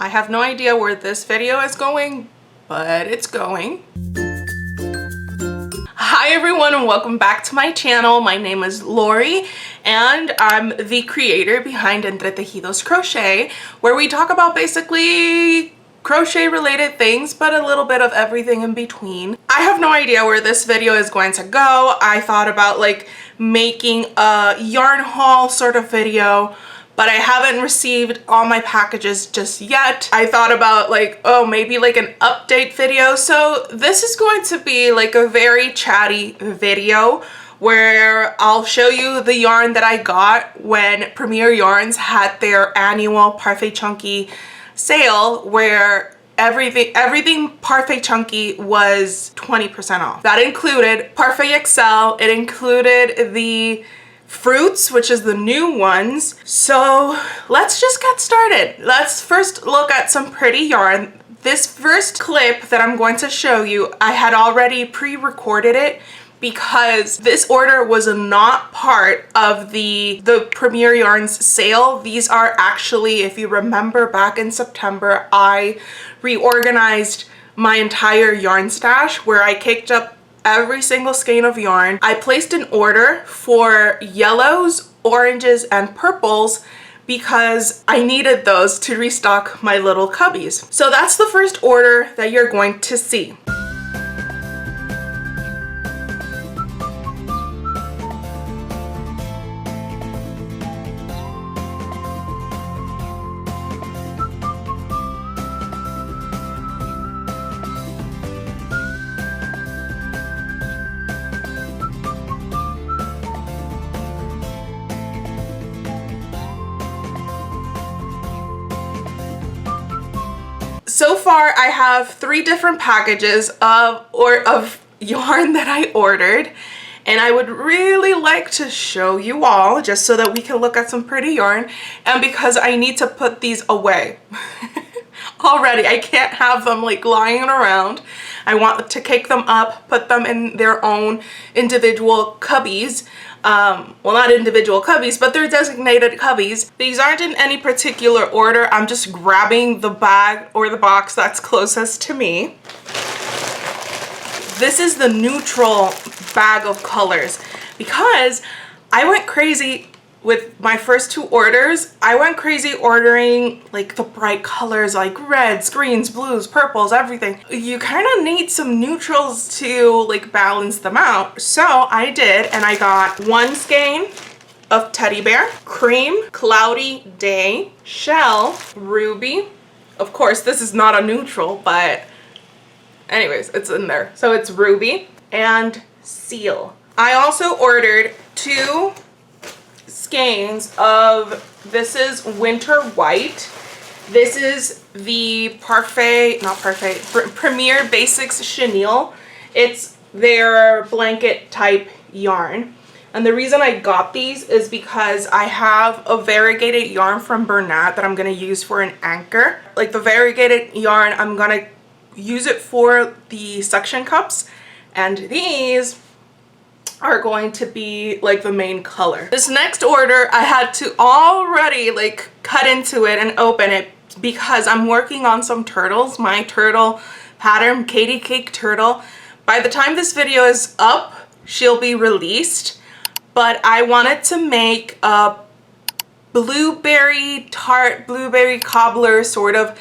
I have no idea where this video is going, but it's going. Hi everyone and welcome back to my channel. My name is Lori and I'm the creator behind Entretejidos Crochet, where we talk about basically crochet related things, but a little bit of everything in between. I have no idea where this video is going to go. I thought about like making a yarn haul sort of video, but I haven't received all my packages just yet. I thought about like, oh, maybe like an update video. So this is going to be like a very chatty video where I'll show you the yarn that I got when Premier Yarns had their annual Parfait Chunky sale, where everything Parfait Chunky was 20% off. That included Parfait XL, it included the fruits, which is the new ones. So let's just get started. Let's first look at some pretty yarn. This first clip that I'm going to show you, I had already pre-recorded it because this order was not part of the Premier Yarns sale. These are actually, if you remember back in September, I reorganized my entire yarn stash where I caked up every single skein of yarn. I placed an order for yellows, oranges, and purples because I needed those to restock my little cubbies. So that's the first order that you're going to see. So far, I have 3 different packages of yarn that I ordered, and I would really like to show you all just so that we can look at some pretty yarn, and because I need to put these away. Already, I can't have them like lying around. I want to cake them up, put them in their own individual cubbies. Well, not individual cubbies, but they're designated cubbies. These aren't in any particular order. I'm just grabbing the bag or the box that's closest to me. This is the neutral bag of colors because I went crazy with my first 2 orders. I went crazy ordering like the bright colors like reds, greens, blues, purples, everything. You kind of need some neutrals to like balance them out. So I did, and I got 1 skein of Teddy Bear, Cream, Cloudy Day, Shell, Ruby. Of course, this is not a neutral, but anyways, it's in there. So it's Ruby and Seal. I also ordered 2 skeins of, this is Winter White. This is the Premier Basics Chenille. It's their blanket type yarn. And the reason I got these is because I have a variegated yarn from Bernat that I'm going to use for an anchor. Like the variegated yarn, I'm going to use it for the suction cups, and these are going to be like the main color. This next order, I had to already like cut into it and open it because I'm working on some turtles. My turtle pattern, Catie Cake Turtle. By the time this video is up, she'll be released, but I wanted to make a blueberry tart, blueberry cobbler sort of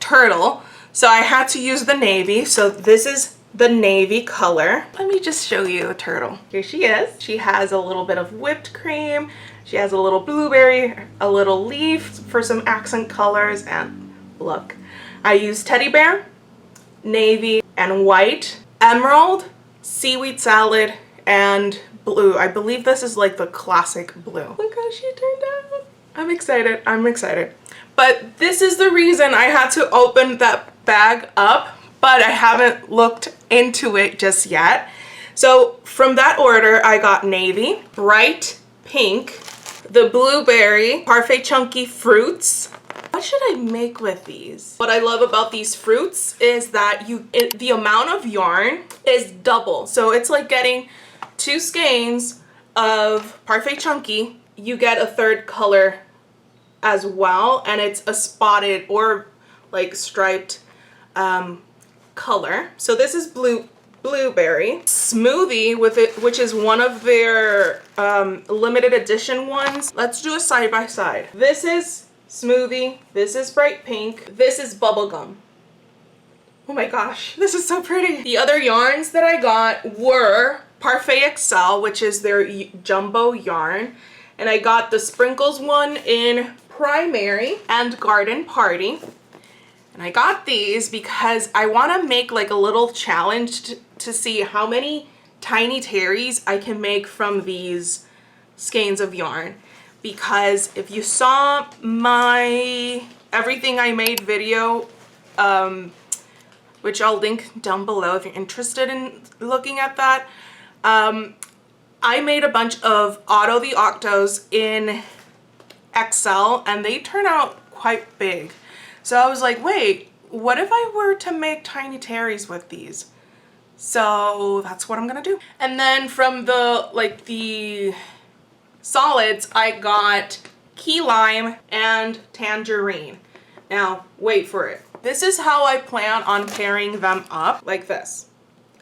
turtle. So I had to use the navy. So this is the navy color. Let me just show you the turtle. Here she is. She has a little bit of whipped cream. She has a little blueberry, a little leaf for some accent colors, and look. I used teddy bear, navy, and white, emerald, seaweed salad, and blue. I believe this is like the classic blue. Look how she turned out. I'm excited. I'm excited. But this is the reason I had to open that bag up, but I haven't looked into it just yet. So from that order, I got navy, bright pink, the blueberry, Parfait Chunky fruits. What should I make with these? What I love about these fruits is that the amount of yarn is double. So it's like getting 2 skeins of Parfait Chunky. You get a 3rd color as well, and it's a spotted or like striped color. So this is blueberry smoothie with it, which is one of their limited edition ones. Let's do a side by side. This is smoothie, this is bright pink, this is bubblegum. Oh my gosh, this is so pretty. The other yarns that I got were Parfait XL, which is their jumbo yarn, and I got the sprinkles one in primary and garden party. And I got these because I want to make like a little challenge to see how many tiny terries I can make from these skeins of yarn. Because if you saw my everything I made video, which I'll link down below if you're interested in looking at that, I made a bunch of Otto the Octos in XL and they turn out quite big. So I was like, wait, what if I were to make tiny terries with these? So that's what I'm gonna do. And then from the solids, I got key lime and tangerine. Now, wait for it. This is how I plan on pairing them up, like this.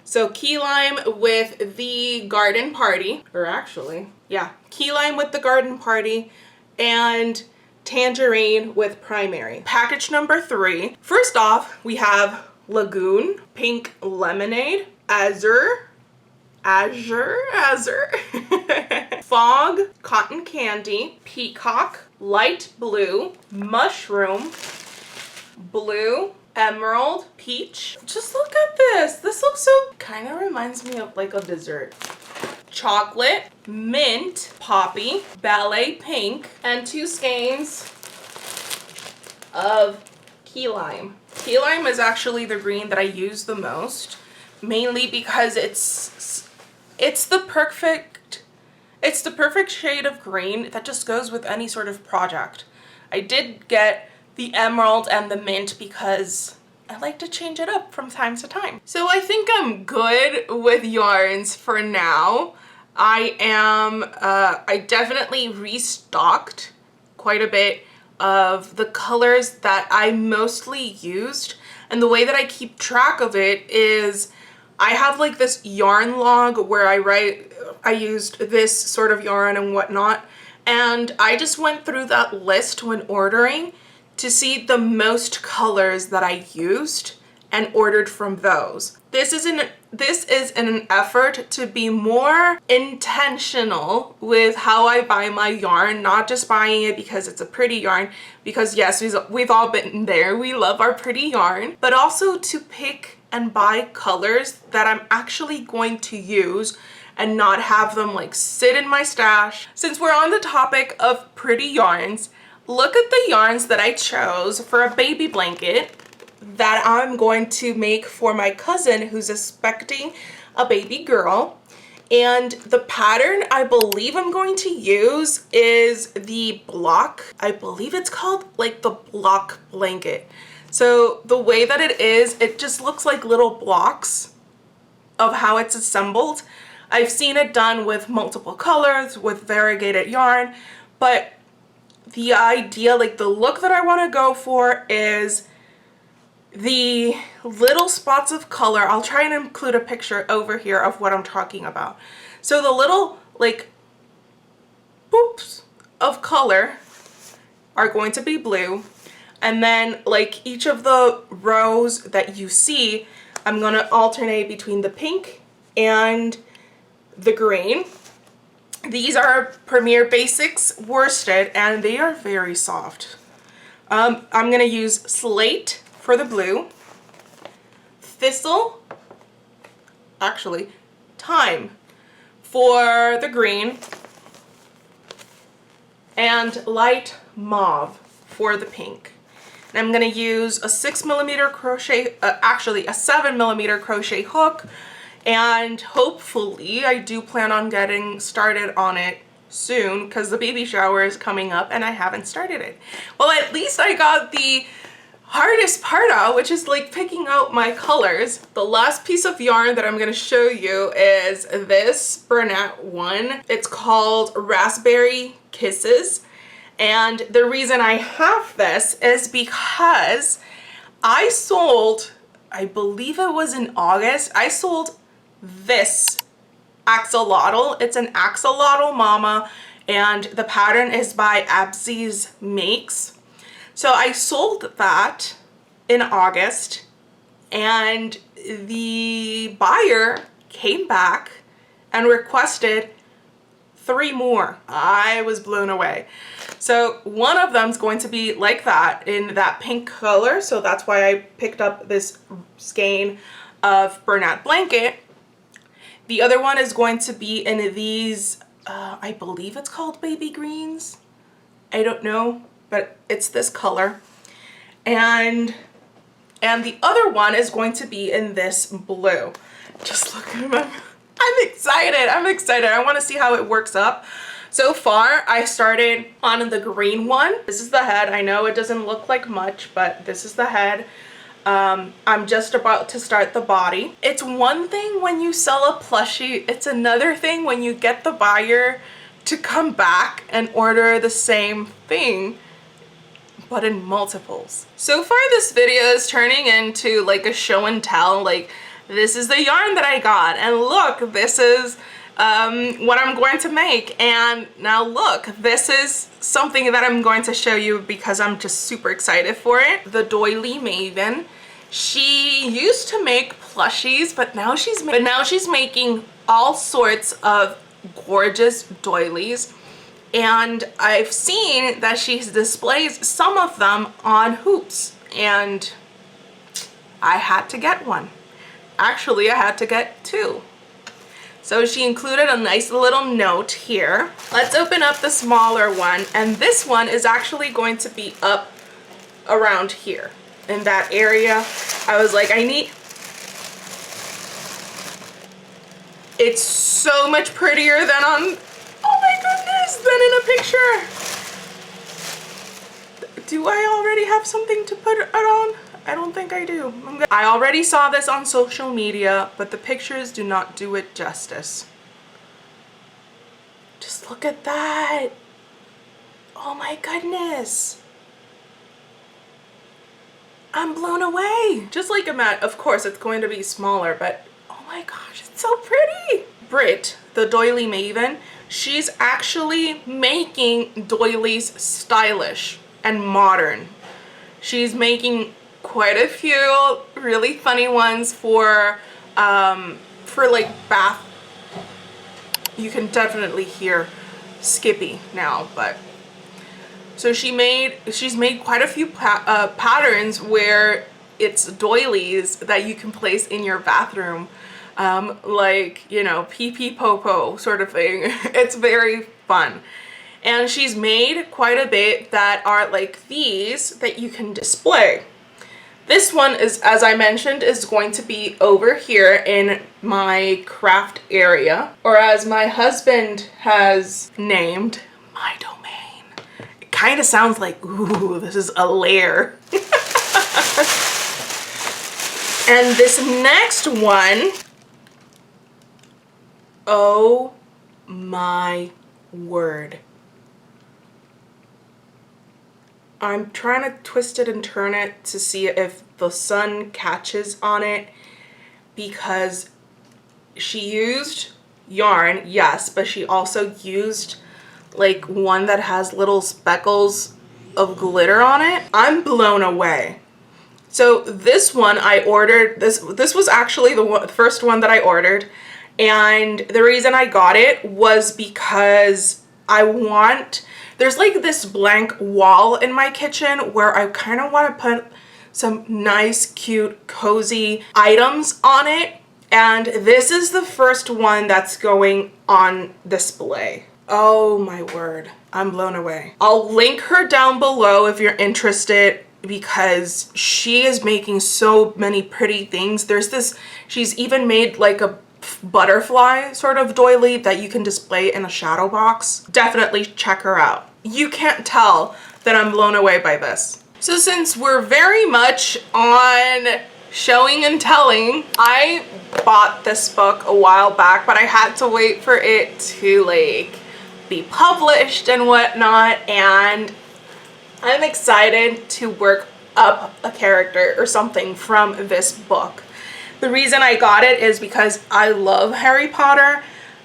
So key lime with the garden party, or actually, yeah, key lime with the garden party and tangerine with primary. Package number 3. First off, we have Lagoon, Pink Lemonade, Azure, Fog, Cotton Candy, Peacock, Light Blue, Mushroom, Blue, Emerald, Peach. Just look at this. This looks so, kind of reminds me of like a dessert. Chocolate, Mint, Poppy, Ballet Pink, and 2 skeins of key lime. Key lime is actually the green that I use the most, mainly because it's the perfect shade of green that just goes with any sort of project. I did get the emerald and the mint because I like to change it up from time to time. So I think I'm good with yarns for now. I definitely restocked quite a bit of the colors that I mostly used, and the way that I keep track of it is I have like this yarn log where I used this sort of yarn and whatnot, and I just went through that list when ordering to see the most colors that I used and ordered from those. This is in an effort to be more intentional with how I buy my yarn, not just buying it because it's a pretty yarn, because yes, we've all been there, we love our pretty yarn, but also to pick and buy colors that I'm actually going to use and not have them like sit in my stash. Since we're on the topic of pretty yarns, look at the yarns that I chose for a baby blanket that I'm going to make for my cousin who's expecting a baby girl. And the pattern I believe I'm going to use is the block. I believe it's called like the block blanket. So the way that it is, it just looks like little blocks of how it's assembled. I've seen it done with multiple colors, with variegated yarn, but the idea, like the look that I want to go for is the little spots of color. I'll try and include a picture over here of what I'm talking about. So the little like poops of color are going to be blue, and then like each of the rows that you see, I'm going to alternate between the pink and the green. These are Premier Basics worsted and they are very soft. I'm going to use Slate for the blue, Thistle, actually Thyme for the green, and Light Mauve for the pink. And I'm going to use a 6mm crochet, actually a 7mm crochet hook, and hopefully I do plan on getting started on it soon because the baby shower is coming up and I haven't started it. Well, at least I got the hardest part out, which is like picking out my colors. The last piece of yarn that I'm going to show you is this Bernat one. It's called Raspberry Kisses. And the reason I have this is because I sold, I believe it was in August, I sold this axolotl. It's an axolotl mama, and the pattern is by Absi's Makes. So I sold that in August, and the buyer came back and requested 3 more. I was blown away. So one of them is going to be like that, in that pink color. So that's why I picked up this skein of Bernat blanket. The other one is going to be in these, I believe it's called baby greens. I don't know, but it's this color. And the other one is going to be in this blue. Just look at them. I'm excited. I'm excited. I want to see how it works up. So far, I started on the green one. This is the head. I know it doesn't look like much, but this is the head. I'm just about to start the body. It's one thing when you sell a plushie. It's another thing when you get the buyer to come back and order the same thing, but in multiples. So far, this video is turning into like a show and tell. Like, this is the yarn that I got, and look, this is what I'm going to make, and now look, this is something that I'm going to show you because I'm just super excited for it. The Doily Maven, she used to make plushies, but now she's making all sorts of gorgeous doilies, and I've seen that she displays some of them on hoops, and I had to get one. Actually, I had to get 2. So she included a nice little note here. Let's open up the smaller one, and this one is actually going to be up around here in that area. I was like, it's so much prettier than on, oh my goodness, than in a picture. Do I already have something to put it on? I don't think I do. I already saw this on social media, but the pictures do not do it justice. Just look at that. Oh my goodness. I'm blown away. Just like a mat, of course it's going to be smaller, but oh my gosh, it's so pretty. Brit, the Doily Maven, she's actually making doilies stylish and modern. She's making quite a few really funny ones for like bath. You can definitely hear Skippy now, but so she's made quite a few patterns where it's doilies that you can place in your bathroom, like, you know, pee pee po po sort of thing. It's very fun. And she's made quite a bit that are like these that you can display. This one is, as I mentioned, is going to be over here in my craft area, or as my husband has named, my domain. It kind of sounds like, ooh, this is a lair. And this next one, oh my word. I'm trying to twist it and turn it to see if the sun catches on it, because she used yarn, yes, but she also used like one that has little speckles of glitter on it. I'm blown away. So this one I ordered, this was actually the first one that I ordered, and the reason I got it was because there's like this blank wall in my kitchen where I kind of want to put some nice, cute, cozy items on it. And this is the first one that's going on display. Oh my word, I'm blown away. I'll link her down below if you're interested, because she is making so many pretty things. She's even made like a butterfly sort of doily that you can display in a shadow box. Definitely check her out. You can't tell that I'm blown away by this. So since we're very much on showing and telling, I bought this book a while back, but I had to wait for it to like be published and whatnot, and I'm excited to work up a character or something from this book. The reason I got it is because I love Harry Potter.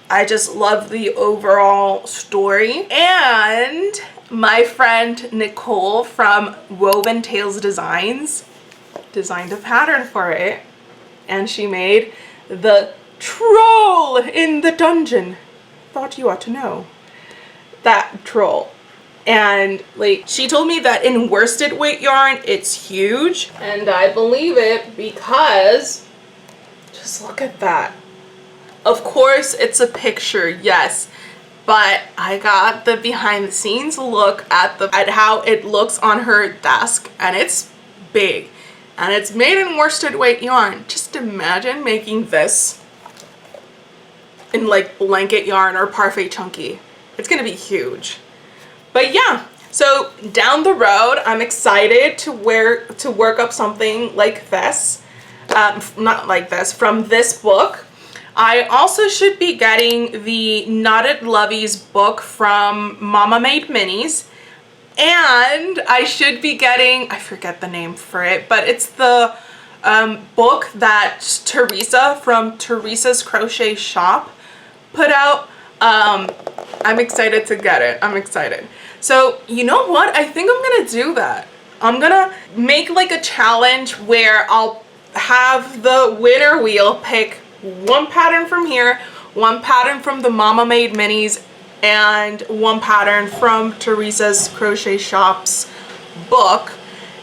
I just love the overall story. And my friend Nicole from Woven Tales Designs designed a pattern for it. And she made the troll in the dungeon. Thought you ought to know. That troll. And like, she told me that in worsted weight yarn it's huge, and I believe it because just look at that. Of course it's a picture, yes, but I got the behind the scenes look at how it looks on her desk, and it's big and it's made in worsted weight yarn. Just imagine making this in like blanket yarn or Parfait chunky. It's gonna be huge. But yeah, so down the road, I'm excited to work up something like this, not like this, from this book. I also should be getting the Knotted Lovies book from Mama Made Minis, and I should be getting, I forget the name for it, but it's the book that Teresa from Teresa's Crochet Shop put out. I'm excited to get it. I'm excited. So you know what? I think I'm gonna do that. I'm gonna make like a challenge where I'll have the winner wheel pick one pattern from here, one pattern from the Mama Made Minis, and one pattern from Teresa's Crochet Shop's book,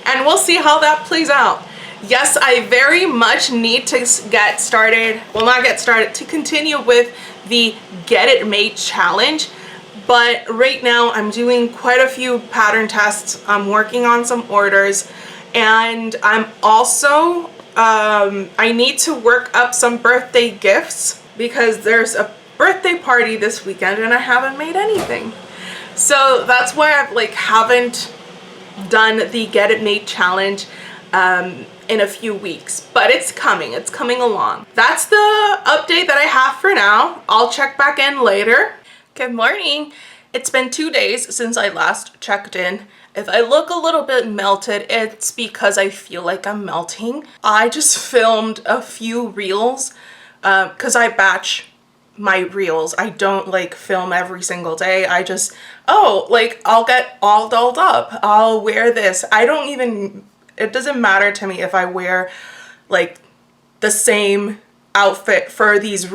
and we'll see how that plays out. Yes, I very much need to get started, well, not get started, to continue with the Get It Made challenge. But right now I'm doing quite a few pattern tests. I'm working on some orders, and I'm also, I need to work up some birthday gifts because there's a birthday party this weekend and I haven't made anything. So that's why I've like haven't done the Get It Made challenge in a few weeks, but it's coming along. That's the update that I have for now. I'll check back in later. Good morning. It's been 2 days since I last checked in. If I look a little bit melted, it's because I feel like I'm melting. I just filmed a few reels because I batch my reels. I don't like film every single day. I just, oh, like I'll get all dolled up. I'll wear this. I don't even, it doesn't matter to me if I wear like the same outfit for these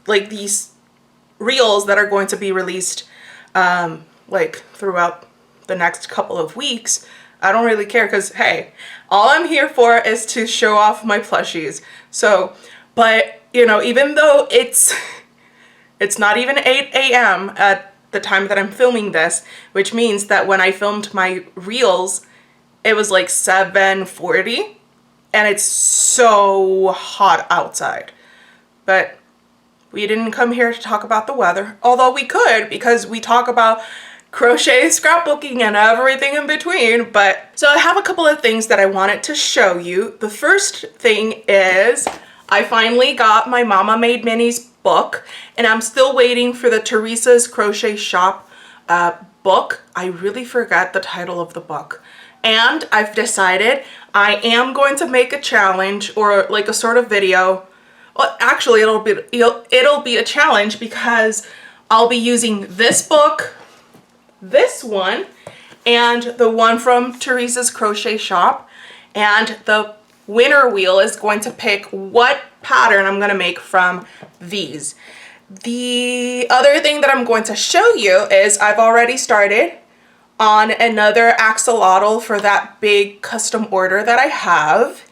these reels that are going to be released like throughout the next couple of weeks. I don't really care because hey, all I'm here for is to show off my plushies. So, but you know, even though it's not even 8 a.m. at the time that I'm filming this, which means that when I filmed my reels, it was like 7:40 and it's so hot outside. But we didn't come here to talk about the weather, although we could because we talk about crochet, scrapbooking, and everything in between. But so I have a couple of things that I wanted to show you. The first thing is I finally got my Mama Made Minis book, and I'm still waiting for the Teresa's Crochet Shop book. I really forgot the title of the book. And I've decided I am going to make a challenge or like a sort of video. Well, actually it'll be a challenge because I'll be using this book, this one, and the one from Teresa's Crochet Shop, and the winner wheel is going to pick what pattern I'm going to make from these. The other thing that I'm going to show you is I've already started on another axolotl for that big custom order that I have.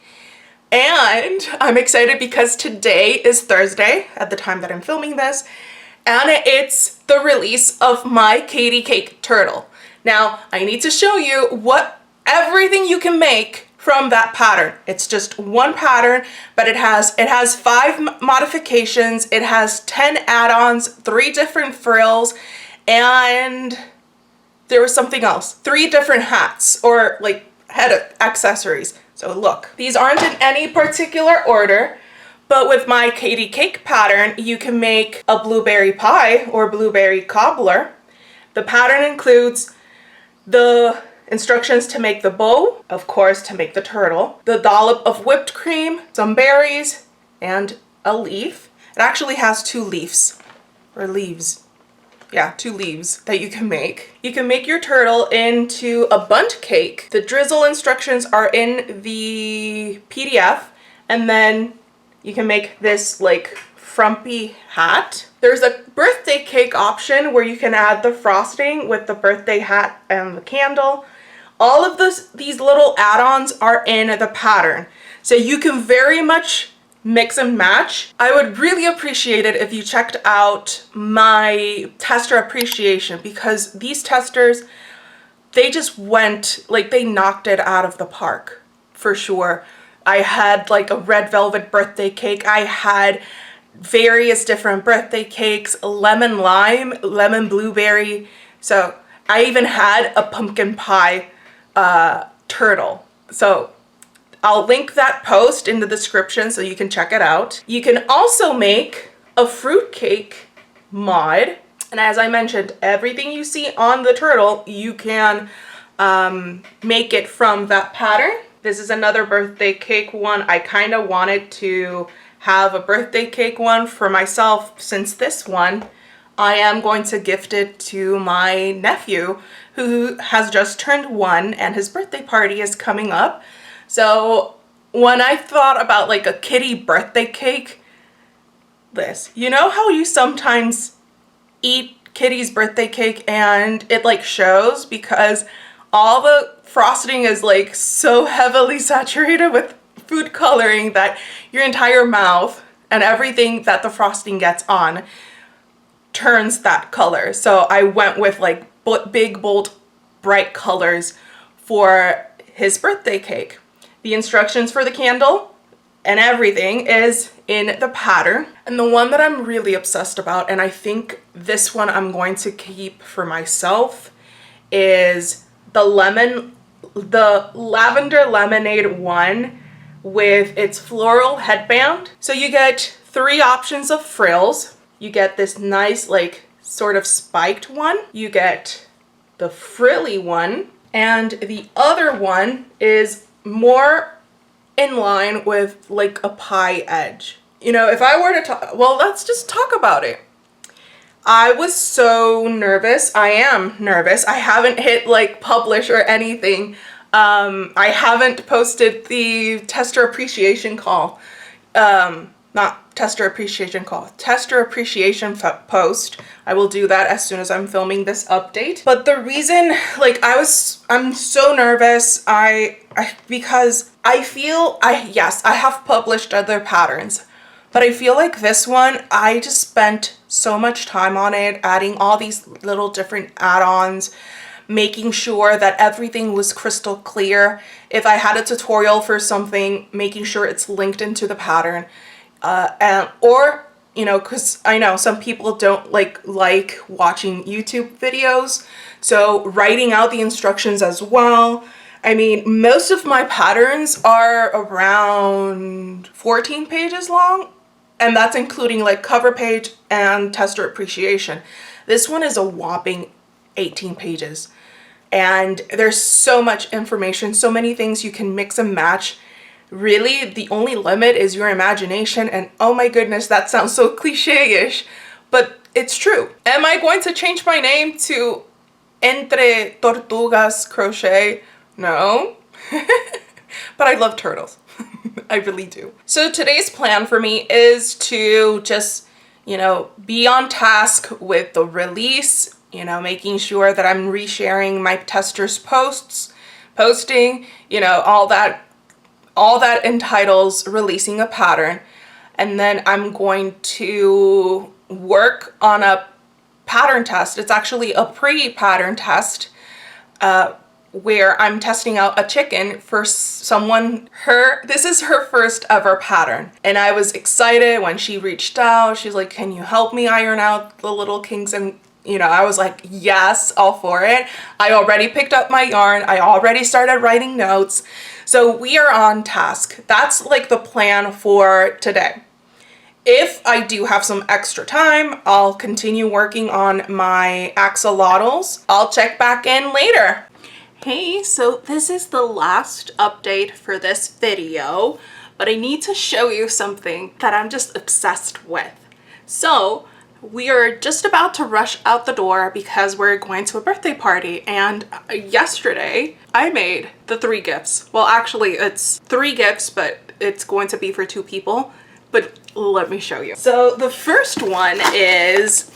And I'm excited because today is Thursday at the time that I'm filming this, and it's the release of my Catie Cake Turtle. Now, I need to show you everything you can make from that pattern. It's just one pattern, but it has 5 modifications, it has 10 add-ons, 3 different frills, and there was something else, 3 different hats or like head accessories. So look, these aren't in any particular order, but with my Catie Cake pattern, you can make a blueberry pie or blueberry cobbler. The pattern includes the Instructions to make the bow, of course, to make the turtle, the dollop of whipped cream, some berries, and a leaf. It actually has 2 leaves, or leaves. Yeah, 2 leaves that you can make. You can make your turtle into a bundt cake. The drizzle instructions are in the PDF, and then you can make this like frumpy hat. There's a birthday cake option where you can add the frosting with the birthday hat and the candle. All of these little add-ons are in the pattern, so you can very much mix and match. I would really appreciate it if you checked out my tester appreciation, because these testers, they just went, like, they knocked it out of the park for sure. I had like a red velvet birthday cake. I had various different birthday cakes, lemon lime, lemon blueberry. So I even had a pumpkin pie turtle. So I'll link that post in the description so you can check it out. You can also make a fruit cake mod. And as I mentioned, everything you see on the turtle, you can make it from that pattern. This is another birthday cake one. I kind of wanted to have a birthday cake one for myself, since this one I am going to gift it to my nephew who has just turned 1 and his birthday party is coming up. So when I thought about like a kitty birthday cake, you know how you sometimes eat Kitty's birthday cake and it like shows because all the frosting is like so heavily saturated with food coloring that your entire mouth and everything that the frosting gets on turns that color. So I went with like big, bold, bright colors for his birthday cake. The instructions for the candle and everything is in the pattern. And the one that I'm really obsessed about, and I think this one I'm going to keep for myself, is the lavender lemonade one with its floral headband. So you get 3 options of frills. You get this nice like sort of spiked one. You get the frilly one, and the other one is more in line with like a pie edge. You know, if I were to talk, well, let's just talk about it. I was so nervous. I am nervous. I haven't hit like publish or anything. I haven't posted the tester appreciation call. Not tester appreciation call, tester appreciation post. I will do that as soon as I'm filming this update. But the reason, like, I'm so nervous, because I feel, yes, I have published other patterns, but I feel like this one, I just spent so much time on it, adding all these little different add-ons, making sure that everything was crystal clear. If I had a tutorial for something, making sure it's linked into the pattern. Or, you know, because I know some people don't like watching YouTube videos, so writing out the instructions as well. I mean, most of my patterns are around 14 pages long, and that's including like cover page and tester appreciation. This one is a whopping 18 pages, and there's so much information, so many things you can mix and match. Really, the only limit is your imagination, and oh my goodness, that sounds so cliche-ish, but it's true. Am I going to change my name to Entre Tortugas Crochet? No. But I love turtles. I really do. So today's plan for me is to just, you know, be on task with the release, you know, making sure that I'm resharing my testers' posting, you know, all that entitles releasing a pattern. And then I'm going to work on a pattern test. It's actually a pre-pattern test where I'm testing out a chicken for someone. This is her first ever pattern. And I was excited when she reached out. She's like, can you help me iron out the little kinks? And you know, I was like, yes, all for it. I already picked up my yarn. I already started writing notes. So we are on task. That's like the plan for today. If I do have some extra time, I'll continue working on my axolotls. I'll check back in later. Hey, so this is the last update for this video, but I need to show you something that I'm just obsessed with. So we are just about to rush out the door because we're going to a birthday party, and yesterday I made the 3 gifts. Well, actually it's 3 gifts, but it's going to be for 2 people, but let me show you. So the first one is,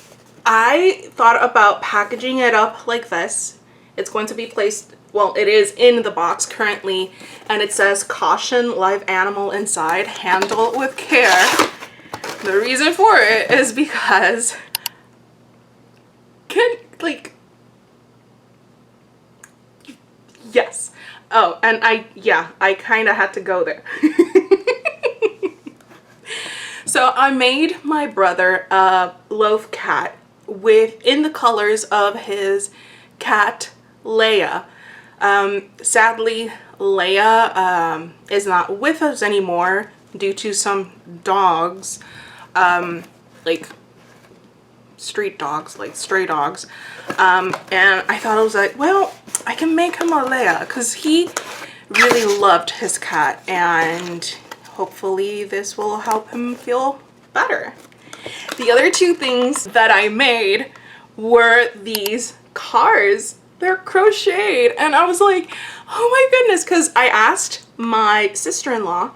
I thought about packaging it up like this. It's going to be placed, well, it is in the box currently, and it says caution, live animal inside, handle with care. The reason for it is because yes. Oh, and I kind of had to go there. So I made my brother a loaf cat in the colors of his cat Leia. Sadly, Leia is not with us anymore due to some dogs, like street dogs, like stray dogs. And I thought, I was like, well, I can make him a Leia because he really loved his cat, and hopefully this will help him feel better. The other 2 things that I made were these cars. They're crocheted, and I was like, oh my goodness, because I asked my sister-in-law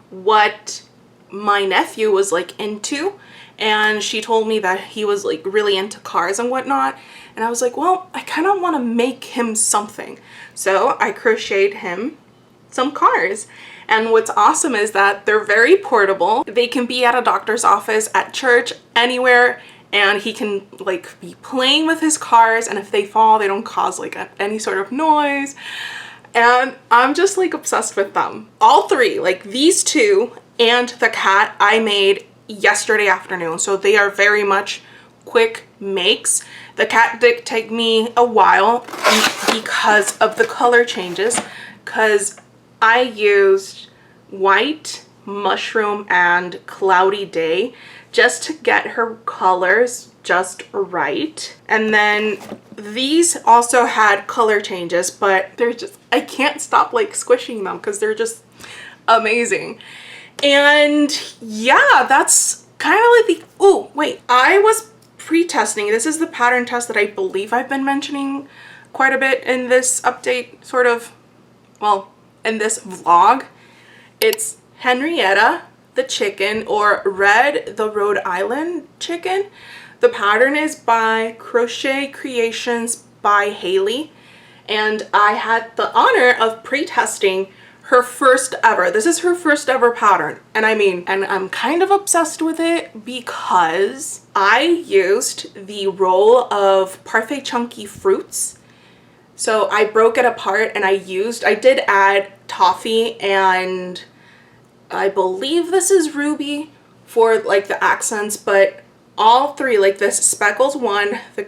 what my nephew was like into, and she told me that he was like really into cars and whatnot, and I was like, well, I kind of want to make him something. So I crocheted him some cars. And what's awesome is that they're very portable. They can be at a doctor's office, at church, anywhere, and he can like be playing with his cars, and if they fall, they don't cause like any sort of noise. And I'm just like obsessed with them. All 3, like these 2 and the cat, I made yesterday afternoon, so they are very much quick makes. The cat did take me a while because of the color changes, because I used white, mushroom, and cloudy day just to get her colors just right. And then these also had color changes, but they're just, I can't stop like squishing them because they're just amazing. And yeah, that's kind of like the, oh wait, I was pre-testing. This is the pattern test that I believe I've been mentioning quite a bit in this update, sort of, well, in this vlog. It's Henrietta the chicken, or Red the Rhode Island chicken. The pattern is by Crochet Creations by Haley, and I had the honor of pre-testing her first ever. This is her first ever pattern, and I mean, and I'm kind of obsessed with it because I used the roll of Parfait chunky fruits. So I broke it apart and I did add toffee, and I believe this is ruby for like the accents, but all 3, like this speckled one, the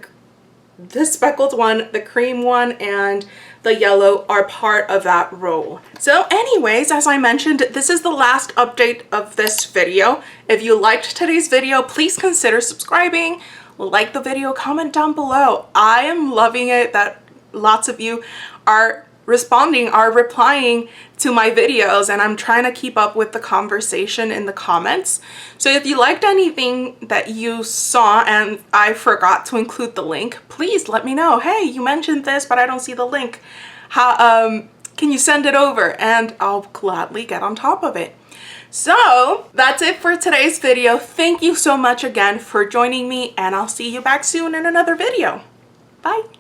cream one, and the yellow are part of that roll. So anyways, as I mentioned, this is the last update of this video. If you liked today's video, please consider subscribing, like the video, comment down below. I am loving it that lots of you are replying to my videos, and I'm trying to keep up with the conversation in the comments. So if you liked anything that you saw and I forgot to include the link, please let me know. Hey, you mentioned this, but I don't see the link. How can you send it over? And I'll gladly get on top of it. So that's it for today's video. Thank you so much again for joining me, and I'll see you back soon in another video. Bye.